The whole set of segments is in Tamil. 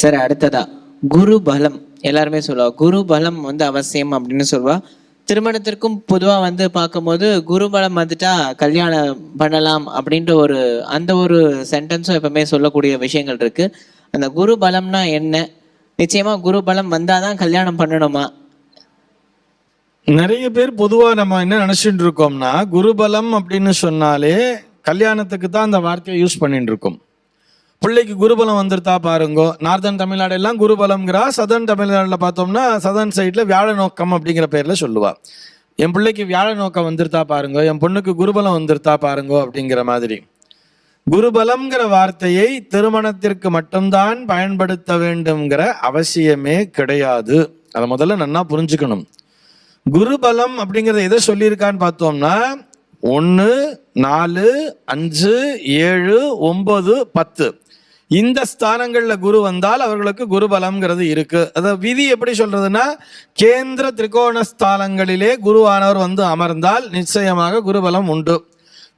சரி, அடுத்ததா குரு பலம். எல்லாருமே சொல்லுவா குரு பலம் அவசியம் அப்படின்னு சொல்லுவா. திருமணத்திற்கும் பொதுவா பார்க்கும்போது குரு பலம் வந்துட்டா கல்யாணம் பண்ணலாம் அப்படின்ற அந்த ஒரு சென்டென்ஸும் எப்பவுமே சொல்லக்கூடிய விஷயங்கள் இருக்கு. அந்த குரு பலம்னா என்ன? நிச்சயமா குரு பலம் வந்தாதான் கல்யாணம் பண்ணணுமா? நிறைய பேர் பொதுவா நம்ம என்ன நினைச்சிட்டு இருக்கோம்னா, குருபலம் அப்படின்னு சொன்னாலே கல்யாணத்துக்கு தான் அந்த வார்த்தையை யூஸ் பண்ணிட்டு இருக்கோம். பிள்ளைக்கு குருபலம் வந்துருத்தா பாருங்கோ. நார்தன் தமிழ்நாடு எல்லாம் குருபலம்ங்கிறா. சதர்ன் தமிழ்நாடுல பார்த்தோம்னா சதர்ன் சைட்ல வியாழ நோக்கம் அப்படிங்கிற பேர்ல சொல்லுவா. என் பிள்ளைக்கு வியாழ நோக்கம் வந்துருத்தா பாருங்கோ, என் பொண்ணுக்கு குருபலம் வந்துருத்தா பாருங்கோ அப்படிங்கிற மாதிரி. குருபலம்ங்கிற வார்த்தையை திருமணத்திற்கு மட்டும்தான் பயன்படுத்த வேண்டும்ங்கிற அவசியமே கிடையாது. அதை முதல்ல நன்னா புரிஞ்சுக்கணும். குருபலம் அப்படிங்கிறத எதை சொல்லியிருக்கான்னு பார்த்தோம்னா 1, 4, 5, 7, 9, 10 இந்த ஸ்தானங்கள்ல குரு வந்தால் அவர்களுக்கு குருபலம்ங்கிறது இருக்கு. அதாவது விதி எப்படி சொல்றதுன்னா, கேந்திர திரிகோண ஸ்தானங்களிலே குருவானவர் அமர்ந்தால் நிச்சயமாக குருபலம் உண்டு.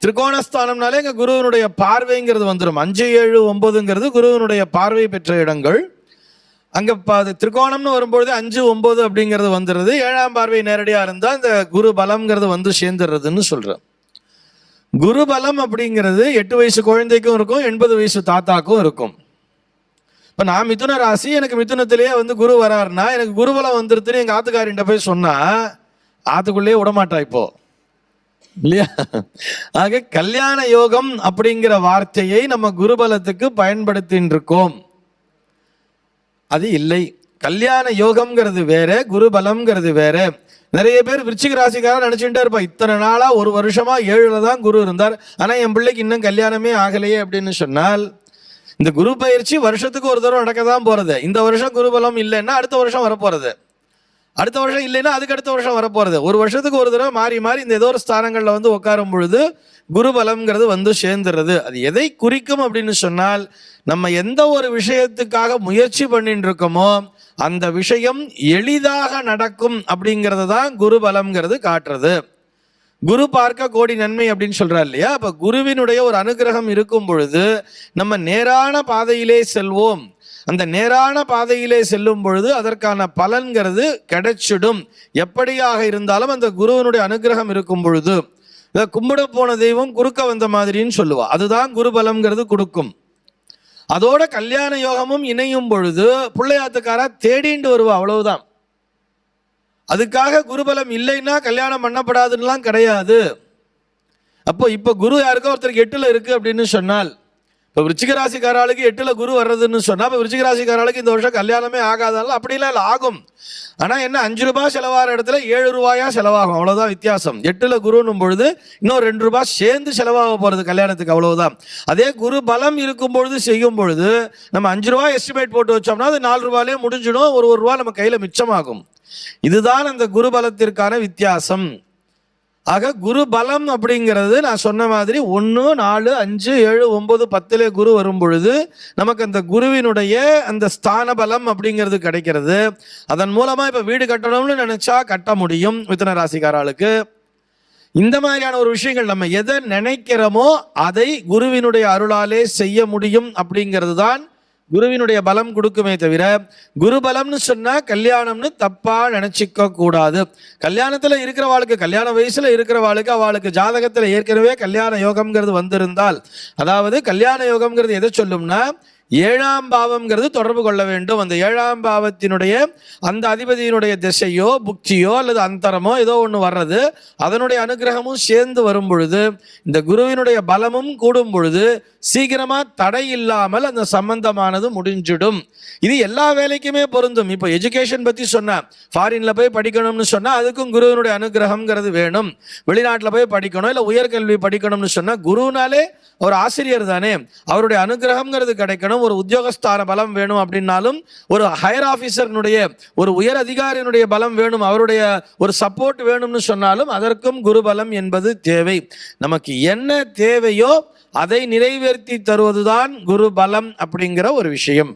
திரிகோணஸ்தானம்னாலே இங்க குருவனுடைய பார்வைங்கிறது வந்துடும். 5, 7, 9ங்கிறது குருவனுடைய பார்வை பெற்ற இடங்கள். அங்க திரிகோணம்னு வரும்பொழுது 5, 9 அப்படிங்கிறது வந்துடுறது. 7ஆம் பார்வை நேரடியா இருந்தா இந்த குரு பலம்ங்கிறது சேர்ந்துடுறதுன்னு சொல்றேன். குரு பலம் அப்படிங்கிறது 8 வயசு குழந்தைக்கும் இருக்கும், 80 வயசு தாத்தாக்கும் இருக்கும். இப்ப நான் மிதுன ராசி, எனக்கு மிதுனத்திலேயே குரு வராருன்னா எனக்கு குருபலம் வந்துருதுன்னு எங்க ஆத்துக்காரிட்ட போய் சொன்னா ஆத்துக்குள்ளேயே விடமாட்டா இப்போ, இல்லையா? ஆக கல்யாண யோகம் அப்படிங்கிற வார்த்தையை நம்ம குருபலத்துக்கு பயன்படுத்தின்னு இருக்கோம். அது இல்லை. கல்யாண யோகம்ங்கிறது வேற, குருபலம்ங்கிறது வேற. நிறைய பேர் விருச்சிக ராசிக்காரன் நினைச்சுட்டே இருப்பா, இத்தனை நாளா 1 வருஷமா 7ல தான் குரு இருந்தார், ஆனா என் பிள்ளைக்கு இன்னும் கல்யாணமே ஆகலையே அப்படின்னு சொன்னால், இந்த குரு பயிற்சி வருஷத்துக்கு ஒரு தடவை நடக்க தான் போறது. இந்த வருஷம் குருபலம் இல்லைன்னா அடுத்த வருஷம் வரப்போறது, அடுத்த வருஷம் இல்லைன்னா அதுக்கு அடுத்த வருஷம் வரப்போறது. ஒரு வருஷத்துக்கு ஒரு தடவை மாறி மாறி இந்த ஏதோ ஒரு ஸ்தானங்கள்ல உட்காரும் பொழுது குருபலம்ங்கிறது சேர்ந்துடுறது. அது எதை குறிக்கும் அப்படின்னு சொன்னால், நம்ம எந்த ஒரு விஷயத்துக்காக முயற்சி பண்ணிட்டு இருக்கோமோ அந்த விஷயம் எளிதாக நடக்கும் அப்படிங்கிறது தான் குருபலம்ங்கிறது காட்டுறது. குரு பார்க்க கோடி நன்மை அப்படின்னு சொல்றாரு இல்லையா? அப்ப குருவினுடைய ஒரு அனுகிரகம் இருக்கும் பொழுது நம்ம நேரான பாதையிலே செல்வோம். அந்த நேரான பாதையிலே செல்லும் பொழுது அதற்கான பலன்கிறது கிடைச்சிடும். எப்படியாக இருந்தாலும் அந்த குருவினுடைய அனுகிரகம் இருக்கும் பொழுது, கும்பிட போன தெய்வம் குறுக்க வந்த மாதிரின்னு சொல்லுவா. அதுதான் குருபலம்ங்கிறது கொடுக்கும். அதோட கல்யாண யோகமும் இணையும் பொழுது பிள்ளையாத்துக்காரா தேடிண்டு வருவா, அவ்வளவுதான். அதுக்காக குருபலம் இல்லைன்னா கல்யாணம் பண்ணப்படாதுன்னெலாம் கிடையாது. அப்போ இப்ப குரு யாருக்கோ ஒருத்தருக்கு 8ல இருக்கு அப்படின்னு சொன்னால், இப்போ விருச்சிக ராசிக்காராளுக்கு 8ல குரு வர்றதுன்னு சொன்னா இப்போ விருச்சிக ராசிக்காராளுக்கு இந்த வருஷம் கல்யாணமே ஆகாதாலும் அப்படிலாம் இல்லை, ஆகும். ஆனா என்ன, 5 ரூபாய் செலவாகிற இடத்துல 7 ரூபாயா செலவாகும், அவ்வளவுதான் வித்தியாசம். 8ல குருன்னும் பொழுது இன்னும் 2 ரூபாய் சேர்ந்து செலவாக போறது கல்யாணத்துக்கு, அவ்வளவுதான். அதே குரு பலம் இருக்கும் பொழுது செய்யும் பொழுது நம்ம 5 ரூபாய் எஸ்டிமேட் போட்டு வச்சோம்னா அது 4 ரூபாயிலே முடிஞ்சிடும். ஒரு ரூபாய் நம்ம கையில மிச்சமாகும். இதுதான் அந்த குரு பலத்திற்கான வித்தியாசம். ஆக குரு பலம் அப்படிங்கிறது நான் சொன்ன மாதிரி 1, 4, 5, 7, 9, 10லே குரு வரும் பொழுது நமக்கு அந்த குருவினுடைய அந்த ஸ்தான பலம் அப்படிங்கிறது கிடைக்கிறது. அதன் மூலமா இப்ப வீடு கட்டணும்னு நினைச்சா கட்ட முடியும். மிதுன ராசிக்காரர்களுக்கு இந்த மாதிரியான ஒரு விஷயங்கள் நம்ம எதை நினைக்கிறோமோ அதை குருவினுடைய அருளாலே செய்ய முடியும். அப்படிங்கிறது தான் குருவினுடைய பலம் கொடுக்குமே தவிர, குரு பலம்னு சொன்னா கல்யாணம்னு தப்பா நினைச்சிக்க கூடாது. கல்யாணத்துல இருக்கிறவாளுக்கு, கல்யாண வயசுல இருக்கிறவாளுக்கு அவளுக்கு ஜாதகத்துல ஏற்கனவே கல்யாண யோகம்ங்கிறது வந்திருந்தால், அதாவது கல்யாண யோகம்ங்கிறது எதை சொல்லும்னா 7ஆம் பாவம்ங்கிறது தொடர்பு கொள்ள வேண்டும். அந்த 7ஆம் பாவத்தினுடைய அந்த அதிபதியினுடைய திசையோ புக்தியோ அல்லது அந்தரமோ ஏதோ ஒன்று வர்றது, அதனுடைய அனுகிரகமும் சேர்ந்து வரும் பொழுது இந்த குருவினுடைய பலமும் கூடும் பொழுது சீக்கிரமா தடை இல்லாமல் அந்த சம்பந்தமானது முடிஞ்சிடும். இது எல்லா வேலைக்குமே பொருந்தும். இப்போ எஜுகேஷன் பத்தி சொன்னா, ஃபாரின்ல போய் படிக்கணும்னு சொன்னா அதுக்கும் குருவினுடைய அனுகிரகம்ங்கிறது வேணும். வெளிநாட்டில் போய் படிக்கணும், இல்லை உயர்கல்வி படிக்கணும்னு சொன்னா குருனாலே ஒரு ஆசிரியர் தானே, அவருடைய அனுகிரகம்ங்கிறது கிடைக்கணும். ஒரு உத்தியோகஸ்தான பலம் வேணும் அப்படின்னாலும், ஒரு ஹையர் ஆபீசர்னுடைய ஒரு உயர் அதிகாரியினுடைய பலம் வேணும், அவருடைய ஒரு சப்போர்ட் வேணும்னு சொன்னாலும் அதற்கும் குரு பலம் என்பது தேவை. நமக்கு என்ன தேவையோ அதை நிறைவேற்றி தருவதுதான் குரு பலம் அப்படிங்கிற ஒரு விஷயம்.